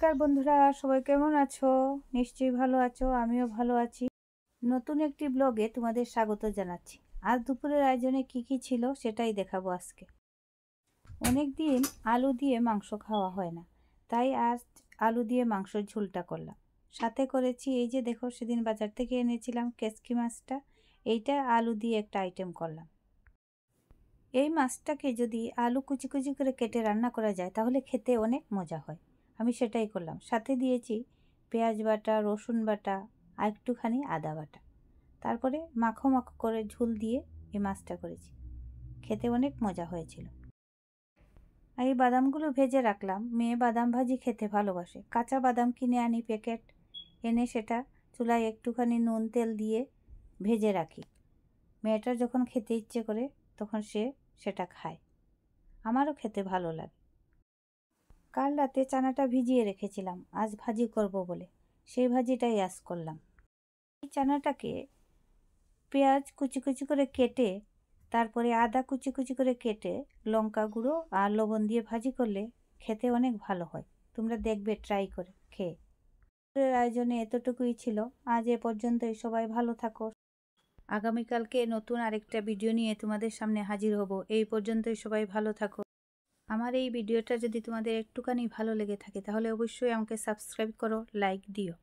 নমস্কার বন্ধুরা, সবাই কেমন আছো? নিশ্চয়ই ভালো আছো, আমিও ভালো আছি। নতুন একটি ব্লগে তোমাদের স্বাগত জানাচ্ছি। আজ দুপুরের আয়োজনে কি ছিল সেটাই দেখাবো আজকে। অনেক দিন আলু দিয়ে মাংস খাওয়া হয় না, তাই আজ আলু দিয়ে মাংসের ঝোলটা করলাম। সাথে করেছি এই যে দেখো, সেদিন বাজার থেকে এনেছিলাম কেচকি মাছটা, এইটা আলু দিয়ে একটা আইটেম করলাম। এই মাছটাকে যদি আলু কুচি কুচি করে কেটে রান্না করা যায় তাহলে খেতে অনেক মজা হয়। আমি সেটাই করলাম। সাথে দিয়েছি পেঁয়াজ বাটা, রসুন বাটা আর একটুখানি আদা বাটা। তারপরে মাখো মাখো করে ঝোল দিয়ে এই মাছটা করেছি। খেতে অনেক মজা হয়েছিল। আর এই বাদামগুলো ভেজে রাখলাম। মেয়ে বাদাম ভাজি খেতে ভালোবাসে। কাঁচা বাদাম কিনে আনি প্যাকেট, এনে সেটা চুলায় একটুখানি নুন তেল দিয়ে ভেজে রাখি। মেয়েটার যখন খেতে ইচ্ছে করে তখন সে সেটা খায়। আমারও খেতে ভালো লাগে। কাল রাতে চানাটা ভিজিয়ে রেখেছিলাম আজ ভাজি করব বলে, সেই ভাজিটাই আজ করলাম। এই চানাটাকে পেঁয়াজ কুচি কুচি করে কেটে, তারপরে আদা কুচি কুচি করে কেটে, লঙ্কা গুঁড়ো আর লবণ দিয়ে ভাজি করলে খেতে অনেক ভালো হয়। তোমরা দেখবে ট্রাই করে খেয়ে। আয়োজনে এতটুকুই ছিল। আজ এ পর্যন্তই। সবাই ভালো থাকো। আগামীকালকে নতুন আরেকটা ভিডিও নিয়ে তোমাদের সামনে হাজির হব। এই পর্যন্তই, সবাই ভালো থাকো। আমার এই ভিডিওটা যদি তোমাদের একটুখানি ভালো লেগে থাকে তাহলে অবশ্যই আমাকে সাবস্ক্রাইব করো, লাইক দিও।